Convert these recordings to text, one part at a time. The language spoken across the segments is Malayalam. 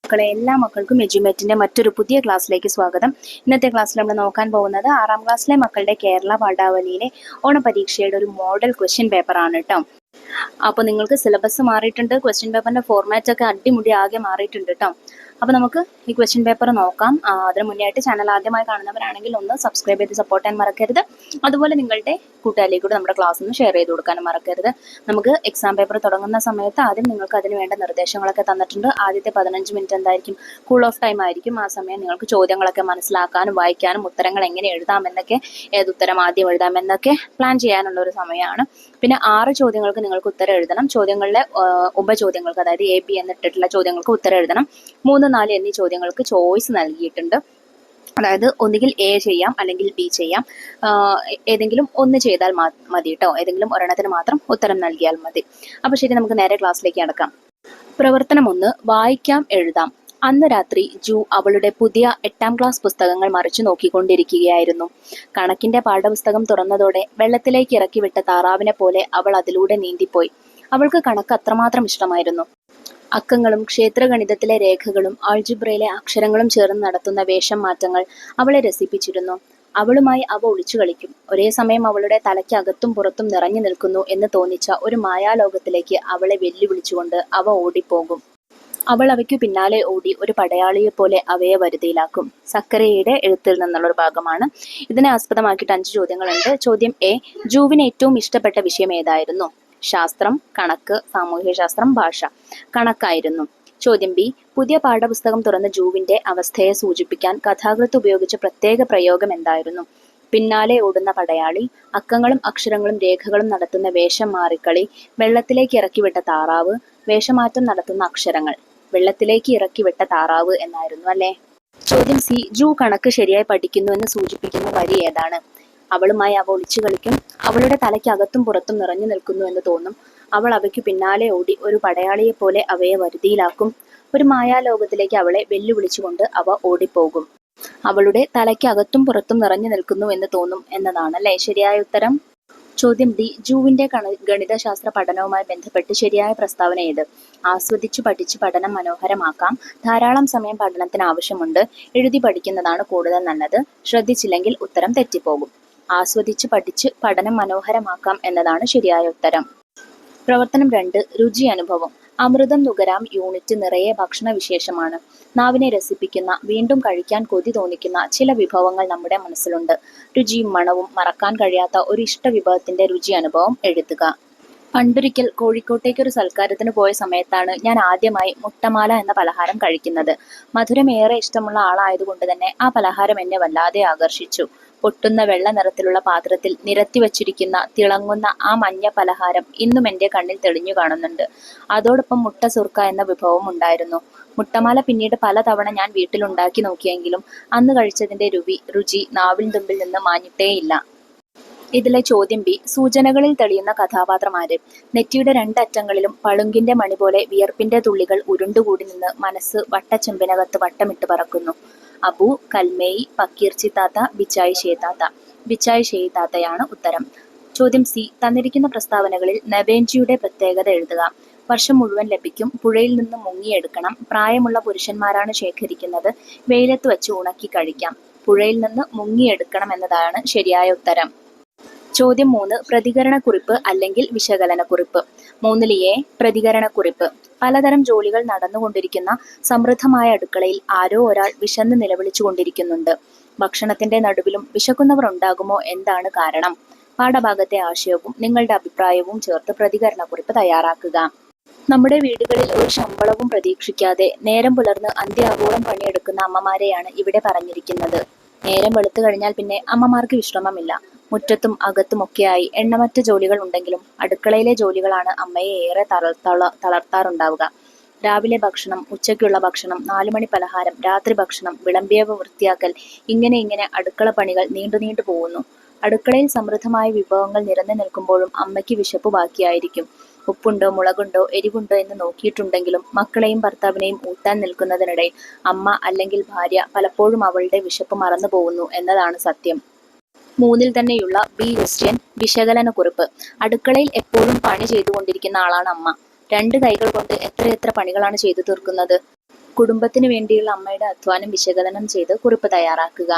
മക്കളെ, എല്ലാ മക്കൾക്കും എജ്യുമേറ്റിന്റെ മറ്റൊരു പുതിയ ക്ലാസ്സിലേക്ക് സ്വാഗതം. ഇന്നത്തെ ക്ലാസ്സിൽ നമ്മൾ നോക്കാൻ പോകുന്നത് 6ാം ക്ലാസ്സിലെ മക്കളുടെ കേരള പാഠാവലിയിലെ ഓണപരീക്ഷയുടെ ഒരു മോഡൽ ക്വസ്റ്റ്യൻ പേപ്പർ ആണ് കേട്ടോ. അപ്പോൾ നിങ്ങൾക്ക് സിലബസ് മാറിയിട്ടുണ്ട്, ക്വസ്റ്റ്യൻ പേപ്പറിന്റെ ഫോർമാറ്റ് ഒക്കെ അടിമുടി ആകെ മാറിയിട്ടുണ്ട് കേട്ടോ. അപ്പോൾ നമുക്ക് ഈ ക്വസ്റ്റ്യൻ പേപ്പർ നോക്കാം. അതിന് മുന്നേയായിട്ട് ചാനൽ ആദ്യമായി കാണുന്നവരാണെങ്കിൽ ഒന്ന് സബ്സ്ക്രൈബ് ചെയ്ത് സപ്പോർട്ട് ചെയ്യാൻ മറക്കരുത്. അതുപോലെ നിങ്ങളുടെ കൂട്ടുകാരിലേക്ക് കൂടെ നമ്മുടെ ക്ലാസ് ഒന്ന് ഷെയർ ചെയ്ത് കൊടുക്കാനും മറക്കരുത്. നമുക്ക് എക്സാം പേപ്പർ തുടങ്ങുന്ന സമയത്ത് ആദ്യം നിങ്ങൾക്ക് അതിന് വേണ്ട നിർദ്ദേശങ്ങളൊക്കെ തന്നിട്ടുണ്ട്. ആദ്യത്തെ 15 മിനിറ്റ് എന്തായിരിക്കും? കൂൾ ഓഫ് ടൈം ആയിരിക്കും. ആ സമയം നിങ്ങൾക്ക് ചോദ്യങ്ങളൊക്കെ മനസ്സിലാക്കാനും വായിക്കാനും ഉത്തരങ്ങൾ എങ്ങനെ എഴുതാമെന്നൊക്കെ, ഏതുത്തരം ആദ്യം എഴുതാമെന്നൊക്കെ പ്ലാൻ ചെയ്യാനുള്ള ഒരു സമയമാണ്. പിന്നെ 6 ചോദ്യങ്ങൾക്ക് നിങ്ങൾക്ക് ഉത്തരം എഴുതണം. ചോദ്യങ്ങളിലെ ഉപചോദ്യങ്ങൾക്ക്, അതായത് AB എന്നിട്ടിട്ടുള്ള ചോദ്യങ്ങൾക്ക് ഉത്തരം എഴുതണം. 3, 4 എന്നീ ചോദ്യങ്ങൾക്ക് ചോയ്സ് നൽകിയിട്ടുണ്ട്. അതായത് ഒന്നുകിൽ A ചെയ്യാം, അല്ലെങ്കിൽ B ചെയ്യാം. ഏതെങ്കിലും ഒന്ന് ചെയ്താൽ മതി കേട്ടോ. ഏതെങ്കിലും ഒരെണ്ണത്തിന് മാത്രം ഉത്തരം നൽകിയാൽ മതി. അപ്പോൾ ശരി, നമുക്ക് നേരെ ക്ലാസ്സിലേക്ക് നടക്കാം. പ്രവർത്തനം 1, വായിക്കാം എഴുതാം. അന്ന് രാത്രി ജൂ അവളുടെ പുതിയ 8ാം ക്ലാസ് പുസ്തകങ്ങൾ മറിച്ചു നോക്കിക്കൊണ്ടിരിക്കുകയായിരുന്നു. കണക്കിന്റെ പാഠപുസ്തകം തുറന്നതോടെ വെള്ളത്തിലേക്ക് ഇറക്കി വിട്ട താറാവിനെ പോലെ അവൾ അതിലൂടെ നീന്തിപ്പോയി. അവൾക്ക് കണക്ക് അത്രമാത്രം ഇഷ്ടമായിരുന്നു. അക്കങ്ങളും ക്ഷേത്രഗണിതത്തിലെ രേഖകളും ആൾജിബ്രയിലെ അക്ഷരങ്ങളും ചേർന്ന് നടത്തുന്ന വേഷം മാറ്റങ്ങൾ അവളെ രസിപ്പിച്ചിരുന്നു. അവളുമായി അവ ഒളിച്ചു കളിക്കും. ഒരേ സമയം അവളുടെ തലയ്ക്ക് അകത്തും പുറത്തും നിറഞ്ഞു നിൽക്കുന്നു എന്ന് തോന്നിച്ച ഒരു മായാലോകത്തിലേക്ക് അവളെ വെല്ലുവിളിച്ചുകൊണ്ട് അവ ഓടിപ്പോകും. അവൾ അവയ്ക്കു പിന്നാലെ ഓടി ഒരു പടയാളിയെ പോലെ അവയെ വരുതിയിലാക്കും. സക്കരയുടെ എഴുത്തിൽ നിന്നുള്ള ഒരു ഭാഗമാണ്. ഇതിനെ ആസ്പദമാക്കിയിട്ട് 5 ചോദ്യങ്ങളുണ്ട്. ചോദ്യം A, ജൂവിന് ഏറ്റവും ഇഷ്ടപ്പെട്ട വിഷയം ഏതായിരുന്നു? ശാസ്ത്രം, കണക്ക്, സാമൂഹ്യശാസ്ത്രം, ഭാഷ. കണക്കായിരുന്നു. ചോദ്യം B, പുതിയ പാഠപുസ്തകം തുറന്ന ജൂവിന്റെ അവസ്ഥയെ സൂചിപ്പിക്കാൻ കഥാകൃത്ത് ഉപയോഗിച്ച പ്രത്യേക പ്രയോഗം എന്തായിരുന്നു? പിന്നാലെ ഓടുന്ന പടയാളി, അക്കങ്ങളും അക്ഷരങ്ങളും രേഖകളും നടത്തുന്ന വേഷം മാറിക്കളി, വെള്ളത്തിലേക്ക് ഇറക്കിവിട്ട താറാവ്, വേഷമാറ്റം നടത്തുന്ന അക്ഷരങ്ങൾ. വെള്ളത്തിലേക്ക് ഇറക്കിവിട്ട താറാവ് എന്നായിരുന്നു അല്ലേ? ചോദ്യം C, ജൂ കണക്ക് ശരിയായി പഠിക്കുന്നു എന്ന് സൂചിപ്പിക്കുന്ന വരി ഏതാണ്? അവളുമായി അവ ഒളിച്ചു കളിക്കും. അവളുടെ തലയ്ക്ക് അകത്തും പുറത്തും നിറഞ്ഞു നിൽക്കുന്നു എന്ന് തോന്നും. അവൾ അവയ്ക്കു പിന്നാലെ ഓടി ഒരു പടയാളിയെ പോലെ അവയെ വരുതിയിലാക്കും. ഒരു മായാലോകത്തിലേക്ക് അവളെ വെല്ലുവിളിച്ചുകൊണ്ട് അവ ഓടിപ്പോകും. അവളുടെ തലയ്ക്ക് അകത്തും പുറത്തും നിറഞ്ഞു നിൽക്കുന്നു എന്ന് തോന്നും എന്നതാണല്ലേ ശരിയായ ഉത്തരം. ചോദ്യം D, ജൂവിന്റെ ഗണിതശാസ്ത്ര പഠനവുമായി ബന്ധപ്പെട്ട് ശരിയായ പ്രസ്താവന ഏത്? ആസ്വദിച്ചു പഠിച്ച് പഠനം മനോഹരമാക്കാം. ധാരാളം സമയം പഠനത്തിന് ആവശ്യമുണ്ട്. എഴുതി പഠിക്കുന്നതാണ് കൂടുതൽ നല്ലത്. ശ്രദ്ധിച്ചില്ലെങ്കിൽ ഉത്തരം തെറ്റിപ്പോകും. ആസ്വദിച്ച് പഠിച്ച് പഠനം മനോഹരമാക്കാം എന്നതാണ് ശരിയായ ഉത്തരം. പ്രവർത്തനം 2, രുചി അനുഭവം. അമൃതം നുകരാം യൂണിറ്റ് നിറയെ ഭക്ഷണവിശേഷമാണ്. നാവിനെ രസിപ്പിക്കുന്ന, വീണ്ടും കഴിക്കാൻ കൊതി തോന്നിക്കുന്ന ചില വിഭവങ്ങൾ നമ്മുടെ മനസ്സിലുണ്ട്. രുചിയും മണവും മറക്കാൻ കഴിയാത്ത ഒരു ഇഷ്ട വിഭവത്തിന്റെ രുചി അനുഭവം എഴുതുക. പണ്ടൊരിക്കൽ കോഴിക്കോട്ടേക്കൊരു സൽക്കാരത്തിന് പോയ സമയത്താണ് ഞാൻ ആദ്യമായി മുട്ടമാല എന്ന പലഹാരം കഴിക്കുന്നത്. മധുരം ഏറെ ഇഷ്ടമുള്ള ആളായതുകൊണ്ട് തന്നെ ആ പലഹാരം എന്നെ വല്ലാതെ ആകർഷിച്ചു. പൊട്ടുന്ന വെള്ള നിറത്തിലുള്ള പാത്രത്തിൽ നിരത്തി വച്ചിരിക്കുന്ന തിളങ്ങുന്ന ആ മഞ്ഞ പലഹാരം ഇന്നും എൻ്റെ കണ്ണിൽ തെളിഞ്ഞു കാണുന്നുണ്ട്. അതോടൊപ്പം മുട്ട സുർക്ക എന്ന വിഭവം ഉണ്ടായിരുന്നു. മുട്ടമാല പിന്നീട് പലതവണ ഞാൻ വീട്ടിലുണ്ടാക്കി നോക്കിയെങ്കിലും അന്ന് കഴിച്ചതിൻ്റെ രുചി നാവിൻ തുമ്പിൽ നിന്ന് മാഞ്ഞിട്ടേയില്ല. ഇതിലെ ചോദ്യം B, സൂചനകളിൽ തെളിയുന്ന കഥാപാത്രം ആര്? നെറ്റിയുടെ 2 അറ്റങ്ങളിലും പളുങ്കിന്റെ മണി പോലെ വിയർപ്പിന്റെ തുള്ളികൾ ഉരുണ്ടുകൂടി നിന്ന് മനസ്സ് വട്ടച്ചെമ്പിനകത്ത് വട്ടമിട്ട് പറക്കുന്നു. അബു, കൽമേയി, പക്കീർച്ചി താത്ത, ബിച്ചായി ഷേതാത്ത. ബിച്ചായി ഷേതാത്തയാണ് ഉത്തരം. ചോദ്യം C, തന്നിരിക്കുന്ന പ്രസ്താവനകളിൽ നവേൻജിയുടെ പ്രത്യേകത എഴുതുക. വർഷം മുഴുവൻ ലഭിക്കും. പുഴയിൽ നിന്ന് മുങ്ങിയെടുക്കണം. പ്രായമുള്ള പുരുഷന്മാരാണ് ശേഖരിക്കുന്നത്. വെയിലത്ത് വെച്ച് ഉണക്കി കഴിക്കാം. പുഴയിൽ നിന്ന് മുങ്ങിയെടുക്കണം എന്നതാണ് ശരിയായ ഉത്തരം. ചോദ്യം 3, പ്രതികരണക്കുറിപ്പ് അല്ലെങ്കിൽ വിശകലനക്കുറിപ്പ്. 3 A, പ്രതികരണക്കുറിപ്പ്. പലതരം ജോലികൾ നടന്നുകൊണ്ടിരിക്കുന്ന സമൃദ്ധമായ അടുക്കളയിൽ ആരോ ഒരാൾ വിശന്ന് നിലവിളിച്ചു കൊണ്ടിരിക്കുന്നുണ്ട്. ഭക്ഷണത്തിന്റെ നടുവിലും വിശക്കുന്നവർ ഉണ്ടാകുമോ? എന്താണ് കാരണം? പാഠഭാഗത്തെ ആശയവും നിങ്ങളുടെ അഭിപ്രായവും ചേർത്ത് പ്രതികരണക്കുറിപ്പ് തയ്യാറാക്കുക. നമ്മുടെ വീടുകളിൽ ഒരു ശമ്പളവും പ്രതീക്ഷിക്കാതെ നേരം പുലർന്ന് അന്ത്യാവോളം പണിയെടുക്കുന്ന അമ്മമാരെയാണ് ഇവിടെ പറഞ്ഞിരിക്കുന്നത്. നേരം വെളുത്തു കഴിഞ്ഞാൽ പിന്നെ അമ്മമാർക്ക് വിശ്രമമില്ല. മുറ്റത്തും അകത്തുമൊക്കെയായി എണ്ണമറ്റ ജോലികൾ ഉണ്ടെങ്കിലും അടുക്കളയിലെ ജോലികളാണ് അമ്മയെ ഏറെ തളർത്താറുണ്ടാവുക. രാവിലെ ഭക്ഷണം, ഉച്ചയ്ക്കുള്ള ഭക്ഷണം, 4 മണി പലഹാരം, രാത്രി ഭക്ഷണം, വിളമ്പിയവ വൃത്തിയാക്കൽ, ഇങ്ങനെ അടുക്കള പണികൾ നീണ്ടു പോകുന്നു. അടുക്കളയിൽ സമൃദ്ധമായ വിഭവങ്ങൾ നിറഞ്ഞു നിൽക്കുമ്പോഴും അമ്മയ്ക്ക് വിശപ്പ് ബാക്കിയായിരിക്കും. ഉപ്പുണ്ടോ, മുളകുണ്ടോ, എരിവുണ്ടോ എന്ന് നോക്കിയിട്ടുണ്ടെങ്കിലും മക്കളെയും ഭർത്താവിനെയും ഊട്ടാൻ നിൽക്കുന്നതിനിടയിൽ അമ്മ അല്ലെങ്കിൽ ഭാര്യ പലപ്പോഴും അവളുടെ വിശപ്പ് മറന്നു പോകുന്നു എന്നതാണ് സത്യം. 3 തന്നെയുള്ള B ക്വസ്റ്റ്യൻ, വിശകലനക്കുറിപ്പ്. അടുക്കളയിൽ എപ്പോഴും പണി ചെയ്തുകൊണ്ടിരിക്കുന്ന ആളാണ് അമ്മ. 2 കൈകൾ കൊണ്ട് എത്രയെത്ര പണികളാണ് ചെയ്തു തീർക്കുന്നത്. കുടുംബത്തിന് വേണ്ടിയുള്ള അമ്മയുടെ അധ്വാനം വിശകലനം ചെയ്ത് കുറിപ്പ് തയ്യാറാക്കുക.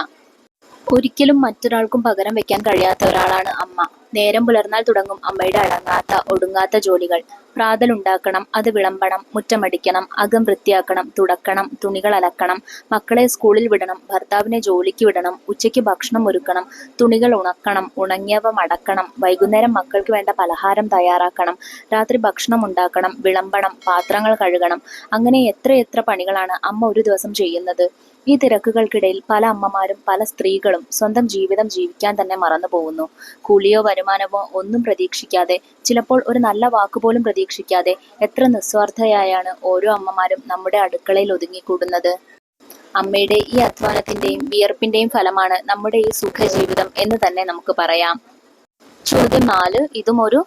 ഒരിക്കലും മറ്റൊരാൾക്കും പകരം വെക്കാൻ കഴിയാത്ത ഒരാളാണ് അമ്മ. നേരം പുലർന്നാൽ തുടങ്ങും അമ്മയുടെ അടങ്ങാത്ത ഒടുങ്ങാത്ത ജോലികൾ. പ്രാതലുണ്ടാക്കണം, അത് വിളമ്പണം, മുറ്റമടിക്കണം, അകം വൃത്തിയാക്കണം, തുടക്കണം, തുണികൾ അലക്കണം, മക്കളെ സ്കൂളിൽ വിടണം, ഭർത്താവിനെ ജോലിക്ക് വിടണം, ഉച്ചയ്ക്ക് ഭക്ഷണം ഒരുക്കണം, തുണികൾ ഉണക്കണം, ഉണങ്ങിയവ മടക്കണം, വൈകുന്നേരം മക്കൾക്ക് വേണ്ട പലഹാരം തയ്യാറാക്കണം, രാത്രി ഭക്ഷണം ഉണ്ടാക്കണം, വിളമ്പണം, പാത്രങ്ങൾ കഴുകണം. അങ്ങനെ എത്രയെത്ര പണികളാണ് അമ്മ ഒരു ദിവസം ചെയ്യുന്നത്. ഈ തിരക്കുകൾക്കിടയിൽ പല അമ്മമാരും പല സ്ത്രീകളും സ്വന്തം ജീവിതം ജീവിക്കാൻ തന്നെ മറന്നു പോകുന്നു. കൂലിയോ വരുമാനമോ ഒന്നും പ്രതീക്ഷിക്കാതെ, ചിലപ്പോൾ ഒരു നല്ല വാക്കുപോലും പ്രതീക്ഷിക്കാതെ എത്ര നിസ്വാർത്ഥയായാണ് ഓരോ അമ്മമാരും നമ്മുടെ അടുക്കളയിൽ ഒതുങ്ങിക്കൂടുന്നത്. അമ്മയുടെ ഈ അധ്വാനത്തിന്റെയും വിയർപ്പിന്റെയും ഫലമാണ് നമ്മുടെ ഈ സുഖജീവിതം എന്ന് തന്നെ നമുക്ക് പറയാം. ചോദ്യം 4, ഇതും ഒരു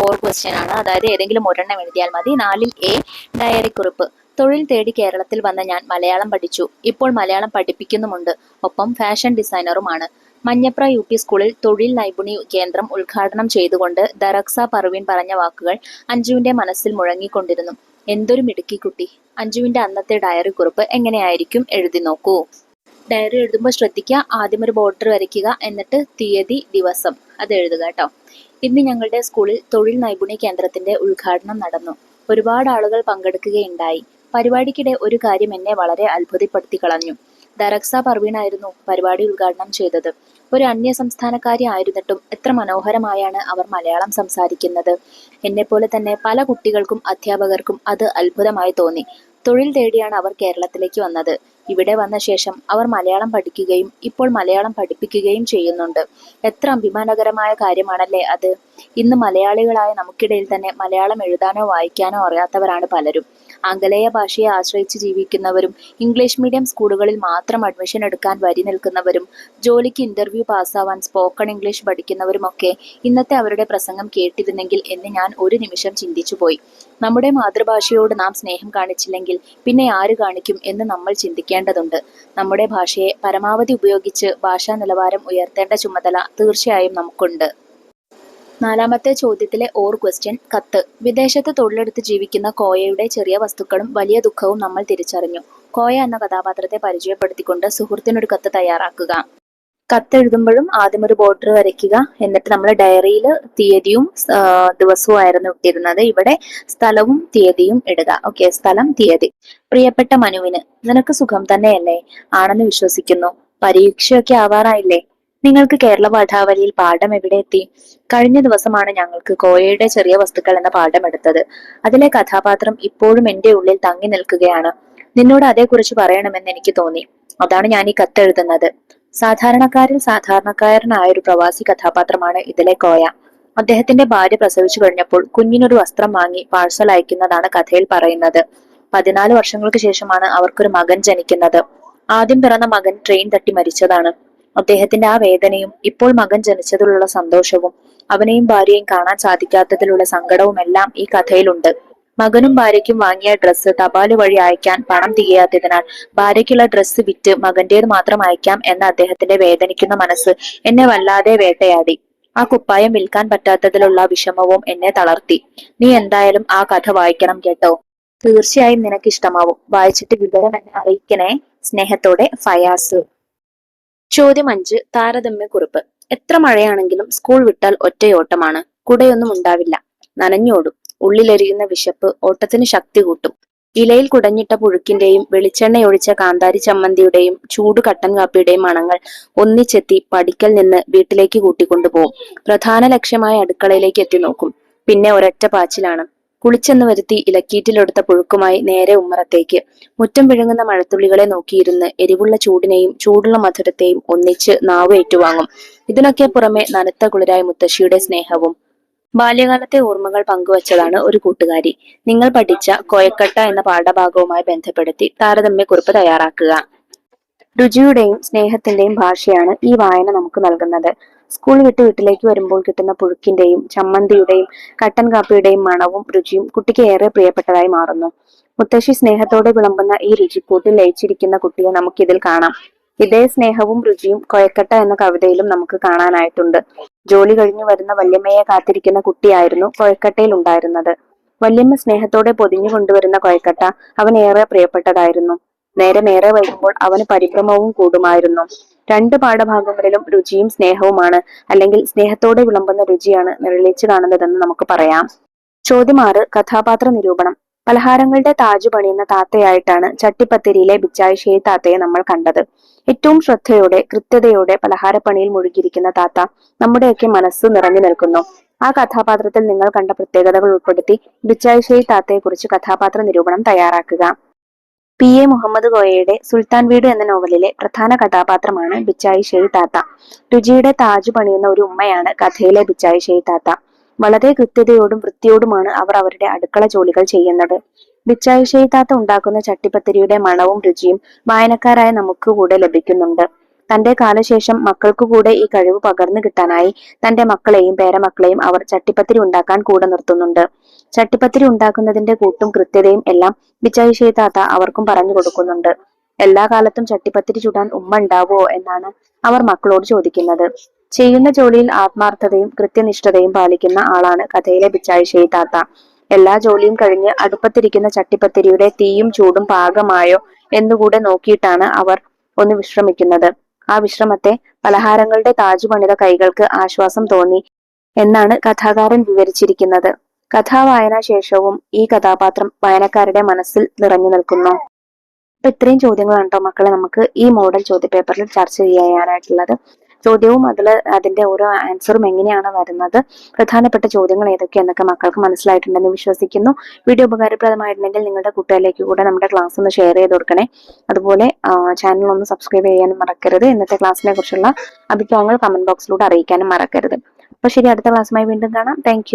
ഓർ ക്വസ്റ്റ്യൻ ആണ്. അതായത് ഏതെങ്കിലും ഒരെണ്ണം എഴുതിയാൽ മതി. 4ൽ എ, ഡയറി കുറിപ്പ്. തൊഴിൽ തേടി കേരളത്തിൽ വന്ന ഞാൻ മലയാളം പഠിച്ചു. ഇപ്പോൾ മലയാളം പഠിപ്പിക്കുന്നുമുണ്ട്. ഒപ്പം ഫാഷൻ ഡിസൈനറുമാണ്. മഞ്ഞപ്ര UP സ്കൂളിൽ തൊഴിൽ നൈപുണ്യ കേന്ദ്രം ഉദ്ഘാടനം ചെയ്തുകൊണ്ട് ദറക്സ പർവീൻ പറഞ്ഞ വാക്കുകൾ അഞ്ജുവിന്റെ മനസ്സിൽ മുഴങ്ങിക്കൊണ്ടിരുന്നു. എന്തൊരു മിടുക്കി കുട്ടി. അഞ്ജുവിന്റെ അന്നത്തെ ഡയറി കുറിപ്പ് എങ്ങനെയായിരിക്കും? എഴുതി നോക്കൂ. ഡയറി എഴുതുമ്പോൾ ശ്രദ്ധിക്കുക, ആദ്യം ഒരു ബോർഡർ വരയ്ക്കുക, എന്നിട്ട് തീയതി, ദിവസം അത് എഴുതുക കേട്ടോ. ഇന്ന് ഞങ്ങളുടെ സ്കൂളിൽ തൊഴിൽ നൈപുണ്യ കേന്ദ്രത്തിന്റെ ഉദ്ഘാടനം നടന്നു. ഒരുപാട് ആളുകൾ പങ്കെടുക്കുകയുണ്ടായി. പരിപാടിക്കിടെ ഒരു കാര്യം എന്നെ വളരെ അത്ഭുതപ്പെടുത്തി കളഞ്ഞു. ദറക്സ പർവീണായിരുന്നു പരിപാടി ഉദ്ഘാടനം ചെയ്തത്. ഒരു അന്യ സംസ്ഥാനക്കാരി ആയിരുന്നിട്ടും എത്ര മനോഹരമായാണ് അവർ മലയാളം സംസാരിക്കുന്നത്. എന്നെപ്പോലെ തന്നെ പല കുട്ടികൾക്കും അധ്യാപകർക്കും അത് അത്ഭുതമായി തോന്നി. തൊഴിൽ തേടിയാണ് അവർ കേരളത്തിലേക്ക് വന്നത്. ഇവിടെ വന്ന ശേഷം അവർ മലയാളം പഠിക്കുകയും ഇപ്പോൾ മലയാളം പഠിപ്പിക്കുകയും ചെയ്യുന്നുണ്ട്. എത്ര അഭിമാനകരമായ കാര്യമാണല്ലേ അത്. ഇന്ന് മലയാളികളായ നമുക്കിടയിൽ തന്നെ മലയാളം എഴുതാനോ വായിക്കാനോ അറിയാത്തവരാണ് പലരും. ആംഗലേയ ഭാഷയെ ആശ്രയിച്ച് ജീവിക്കുന്നവരും, ഇംഗ്ലീഷ് മീഡിയം സ്കൂളുകളിൽ മാത്രം അഡ്മിഷൻ എടുക്കാൻ വരി നിൽക്കുന്നവരും, ജോലിക്ക് ഇന്റർവ്യൂ പാസ്സാവാൻ സ്പോക്കൺ ഇംഗ്ലീഷ് പഠിക്കുന്നവരുമൊക്കെ ഇന്നത്തെ അവരുടെ പ്രസംഗം കേട്ടിരുന്നെങ്കിൽ എന്ന് ഞാൻ ഒരു നിമിഷം ചിന്തിച്ചുപോയി. നമ്മുടെ മാതൃഭാഷയോട് നാം സ്നേഹം കാണിച്ചില്ലെങ്കിൽ പിന്നെ ആര് കാണിക്കും എന്ന് നമ്മൾ ചിന്തിക്കേണ്ടതുണ്ട്. നമ്മുടെ ഭാഷയെ പരമാവധി ഉപയോഗിച്ച് ഭാഷാ നിലവാരം ഉയർത്തേണ്ട ചുമതല തീർച്ചയായും നമുക്കുണ്ട്. 4ാമത്തെ ചോദ്യത്തിലെ ഓർ ക്വസ്റ്റ്യൻ, കത്ത്. വിദേശത്ത് തൊഴിലെടുത്ത് ജീവിക്കുന്ന കോയയുടെ ചെറിയ വസ്തുക്കളും വലിയ ദുഃഖവും നമ്മൾ തിരിച്ചറിഞ്ഞു. കോയ എന്ന കഥാപാത്രത്തെ പരിചയപ്പെടുത്തിക്കൊണ്ട് സുഹൃത്തിനൊരു കത്ത് തയ്യാറാക്കുക. കത്ത് എഴുതുമ്പോഴും ആദ്യം ഒരു ബോർഡർ വരയ്ക്കുക. എന്നിട്ട് നമ്മൾ ഡയറിയിൽ തീയതിയും ദിവസവും ആയിരുന്നു ഇട്ടിരുന്നത്. ഇവിടെ സ്ഥലവും തീയതിയും ഇടുക. ഓക്കെ, സ്ഥലം, തീയതി. പ്രിയപ്പെട്ട മനുവിന്, നിനക്ക് സുഖം തന്നെയല്ലേ? ആണെന്ന് വിശ്വസിക്കുന്നു. പരീക്ഷയൊക്കെ ആവാറായില്ലേ? നിങ്ങൾക്ക് കേരള പാഠാവലിയിൽ പാഠം എവിടെ എത്തി? കഴിഞ്ഞ ദിവസമാണ് ഞങ്ങൾക്ക് കോയയുടെ ചെറിയ വസ്തുക്കൾ എന്ന പാഠം എടുത്തത്. അതിലെ കഥാപാത്രം ഇപ്പോഴും എന്റെ ഉള്ളിൽ തങ്ങി നിൽക്കുകയാണ്. നിന്നോട് അതേക്കുറിച്ച് പറയണമെന്ന് എനിക്ക് തോന്നി. അതാണ് ഞാൻ ഈ കത്തെഴുതുന്നത്. സാധാരണക്കാരിൽ സാധാരണക്കാരനായ ഒരു പ്രവാസി കഥാപാത്രമാണ് ഇതിലെ കോയ. അദ്ദേഹത്തിന്റെ ഭാര്യ പ്രസവിച്ചു കഴിഞ്ഞപ്പോൾ കുഞ്ഞിനൊരു വസ്ത്രം വാങ്ങി പാഴ്സൽ അയക്കുന്നതാണ് കഥയിൽ പറയുന്നത്. 14 വർഷങ്ങൾക്ക് ശേഷമാണ് അവർക്കൊരു മകൻ ജനിക്കുന്നത്. ആദ്യം പിറന്ന മകൻ ട്രെയിൻ തട്ടി മരിച്ചതാണ്. അദ്ദേഹത്തിന്റെ ആ വേദനയും ഇപ്പോൾ മകൻ ജനിച്ചതിലുള്ള സന്തോഷവും അവനെയും ഭാര്യയും കാണാൻ സാധിക്കാത്തതിലുള്ള സങ്കടവും എല്ലാം ഈ കഥയിലുണ്ട്. മകനും ഭാര്യയ്ക്കും വാങ്ങിയ ഡ്രസ്സ് തപാല് വഴി അയക്കാൻ പണം തികയാത്തതിനാൽ ഭാര്യയ്ക്കുള്ള ഡ്രസ്സ് വിറ്റ് മകന്റേത് മാത്രം അയക്കാം എന്ന അദ്ദേഹത്തിന്റെ വേദനിക്കുന്ന മനസ്സ് എന്നെ വല്ലാതെ വേട്ടയാടി. ആ കുപ്പായം വിൽക്കാൻ പറ്റാത്തതിലുള്ള വിഷമവും എന്നെ തളർത്തി. നീ എന്തായാലും ആ കഥ വായിക്കണം കേട്ടോ. തീർച്ചയായും നിനക്ക് ഇഷ്ടമാവും. വായിച്ചിട്ട് വിവരം എന്നെ അറിയിക്കണേ. സ്നേഹത്തോടെ, ഫയാസ്. ചോദ്യം 5, താരതമ്യക്കുറിപ്പ്. എത്ര മഴയാണെങ്കിലും സ്കൂൾ വിട്ടാൽ ഒറ്റയോട്ടമാണ്. കുടയൊന്നും ഉണ്ടാവില്ല. നനഞ്ഞോടും. ഉള്ളിലെരിയുന്ന വിശപ്പ് ഓട്ടത്തിന് ശക്തി കൂട്ടും. ഇലയിൽ കുടഞ്ഞിട്ട പുഴുക്കിന്റെയും വെളിച്ചെണ്ണയൊഴിച്ച കാന്താരി ചമ്മന്തിയുടെയും ചൂട് കട്ടൻ കാപ്പിയുടെയും മണങ്ങൾ ഒന്നിച്ചെത്തി പടിക്കൽ നിന്ന് വീട്ടിലേക്ക് കൂട്ടിക്കൊണ്ടുപോകും. പ്രധാന ലക്ഷ്യമായ അടുക്കളയിലേക്ക് എത്തി നോക്കും. പിന്നെ ഒരൊറ്റ പാച്ചിലാണ്. കുളിച്ചെന്ന് വരുത്തി ഇലക്കീറ്റിലെടുത്ത പുഴുക്കുമായി നേരെ ഉമ്മറത്തേക്ക്. മുറ്റം വിഴുങ്ങുന്ന മഴത്തുള്ളികളെ നോക്കിയിരുന്ന് എരിവുള്ള ചൂടിനെയും ചൂടുള്ള മധുരത്തെയും ഒന്നിച്ച് നാവ് ഏറ്റുവാങ്ങും. ഇതിനൊക്കെ പുറമെ നനുത്ത കുളിരായ മുത്തശ്ശിയുടെ സ്നേഹവും. ബാല്യകാലത്തെ ഓർമ്മകൾ പങ്കുവച്ചതാണ് ഒരു കൂട്ടുകാരി. നിങ്ങൾ പഠിച്ച കോയക്കട്ട എന്ന പാഠഭാഗവുമായി ബന്ധപ്പെടുത്തി താരതമ്യക്കുറിപ്പ് തയ്യാറാക്കുക. രുചിയുടെയും സ്നേഹത്തിന്റെയും ഭാഷയാണ് ഈ വായന നമുക്ക് നൽകുന്നത്. സ്കൂൾ വിട്ട് വീട്ടിലേക്ക് വരുമ്പോൾ കിട്ടുന്ന പുഴുക്കിന്റെയും ചമ്മന്തിയുടെയും കട്ടൻ കാപ്പിയുടെയും മണവും രുചിയും കുട്ടിക്ക് ഏറെ പ്രിയപ്പെട്ടതായി മാറുന്നു. മുത്തശ്ശി സ്നേഹത്തോടെ വിളമ്പുന്ന ഈ രുചിക്കൂട്ടിൽ ലയിച്ചിരിക്കുന്ന കുട്ടിയെ നമുക്കിതിൽ കാണാം. ഇതേ സ്നേഹവും രുചിയും കൊയക്കട്ട എന്ന കവിതയിലും നമുക്ക് കാണാനായിട്ടുണ്ട്. ജോലി കഴിഞ്ഞു വരുന്ന വല്യമ്മയെ കാത്തിരിക്കുന്ന കുട്ടിയായിരുന്നു കൊയക്കട്ടയിൽ ഉണ്ടായിരുന്നത്. വല്യമ്മ സ്നേഹത്തോടെ പൊതിഞ്ഞു കൊണ്ടുവരുന്ന കൊഴക്കട്ട അവനേറെ പ്രിയപ്പെട്ടതായിരുന്നു. നേരമേറെ വൈകുമ്പോൾ അവന് പരിഭ്രമവും കൂടുമായിരുന്നു. രണ്ട് പാഠഭാഗങ്ങളിലും രുചിയും സ്നേഹവുമാണ്, അല്ലെങ്കിൽ സ്നേഹത്തോടെ വിളമ്പുന്ന രുചിയാണ് നിഴലിച്ചു കാണുന്നതെന്ന് നമുക്ക് പറയാം. ചോദ്യം 6. കഥാപാത്ര നിരൂപണം. പലഹാരങ്ങളുടെ താജ് പണിയുന്ന താത്തയായിട്ടാണ് ചട്ടിപ്പത്തിരിയിലെ ബിച്ചായി ഷെയ് താത്തയെ നമ്മൾ കണ്ടത്. ഏറ്റവും ശ്രദ്ധയോടെ കൃത്യതയോടെ പലഹാരപ്പണിയിൽ മുഴുകിയിരിക്കുന്ന താത്ത നമ്മുടെയൊക്കെ മനസ്സ് നിറഞ്ഞു നിൽക്കുന്നു. ആ കഥാപാത്രത്തിൽ നിങ്ങൾ കണ്ട പ്രത്യേകതകൾ ഉൾപ്പെടുത്തി ബിച്ചായി ഷെയ് താത്തയെ കുറിച്ച് കഥാപാത്ര നിരൂപണം തയ്യാറാക്കുക. P.A. മുഹമ്മദ് കോയയുടെ സുൽത്താൻ വീട് എന്ന നോവലിലെ പ്രധാന കഥാപാത്രമാണ് ബിച്ചായി ഷെയ് താത്ത. രുചിയുടെ താജ് പണിയുന്ന ഒരു ഉമ്മയാണ് കഥയിലെ ബിച്ചായി ഷെയ് താത്ത. വളരെ കൃത്യതയോടും വൃത്തിയോടുമാണ് അവർ അവരുടെ അടുക്കള ജോലികൾ ചെയ്യുന്നത്. ബിച്ചായി ഷെയ് താത്ത ഉണ്ടാക്കുന്ന ചട്ടിപ്പത്തിരിയുടെ മണവും രുചിയും വായനക്കാരായ നമുക്ക് കൂടെ ലഭിക്കുന്നുണ്ട്. തന്റെ കാലശേഷം മക്കൾക്കു കൂടെ ഈ കഴിവ് പകർന്നു കിട്ടാനായി തന്റെ മക്കളെയും പേരമക്കളെയും അവർ ചട്ടിപ്പത്തിരി ഉണ്ടാക്കാൻ കൂടെ നിർത്തുന്നുണ്ട്. ചട്ടിപ്പത്തിരി ഉണ്ടാക്കുന്നതിന്റെ കൂട്ടും കൃത്യതയും എല്ലാം ബിച്ചായി ഷെയ് താത്ത അവർക്കും പറഞ്ഞു കൊടുക്കുന്നുണ്ട്. എല്ലാ കാലത്തും ചട്ടിപ്പത്തിരി ചുടാൻ ഉമ്മ ഉണ്ടാവുമോ എന്നാണ് അവർ മക്കളോട് ചോദിക്കുന്നത്. ചെയ്യുന്ന ജോലിയിൽ ആത്മാർത്ഥതയും കൃത്യനിഷ്ഠതയും പാലിക്കുന്ന ആളാണ് കഥയിലെ ബിച്ചായി ഷെയ് താത്ത. എല്ലാ ജോലിയും കഴിഞ്ഞ് അടുപ്പത്തിരിക്കുന്ന ചട്ടിപ്പത്തിരിയുടെ തീയും ചൂടും പാകമായോ എന്നുകൂടെ നോക്കിയിട്ടാണ് അവർ ഒന്ന് വിശ്രമിക്കുന്നത്. ആ വിശ്രമത്തെ പലഹാരങ്ങളുടെ താജ് പണിത കൈകൾക്ക് ആശ്വാസം തോന്നി എന്നാണ് കഥാകാരൻ വിവരിച്ചിരിക്കുന്നത്. കഥാവായനാ ശേഷവും ഈ കഥാപാത്രം വായനക്കാരുടെ മനസ്സിൽ നിറഞ്ഞു നിൽക്കുന്നു. അപ്പൊ ഇത്രയും ചോദ്യങ്ങളാണ് കേട്ടോ മക്കളെ നമുക്ക് ഈ മോഡൽ ചോദ്യപേപ്പറിൽ ചർച്ച ചെയ്യാനായിട്ടുള്ളത്. ചോദ്യവും അതിന്റെ ഓരോ ആൻസറും എങ്ങനെയാണ് വരുന്നത്, പ്രധാനപ്പെട്ട ചോദ്യങ്ങൾ ഏതൊക്കെയെന്നൊക്കെ മക്കൾക്ക് മനസ്സിലായിട്ടുണ്ടെന്ന് വിശ്വസിക്കുന്നു. വീഡിയോ ഉപകാരപ്രദമായിട്ടുണ്ടെങ്കിൽ നിങ്ങളുടെ കൂട്ടുകാരിലേക്ക് കൂടെ നമ്മുടെ ക്ലാസ് ഒന്ന് ഷെയർ ചെയ്ത് കൊടുക്കണേ. അതുപോലെ ചാനൽ ഒന്ന് സബ്സ്ക്രൈബ് ചെയ്യാനും മറക്കരുത്. ഇന്നത്തെ ക്ലാസ്സിനെ കുറിച്ചുള്ള അഭിപ്രായങ്ങൾ കമന്റ് ബോക്സിലൂടെ അറിയിക്കാനും മറക്കരുത്. അപ്പൊ ശരി, അടുത്ത ക്ലാസ്സുമായി വീണ്ടും കാണാം. താങ്ക്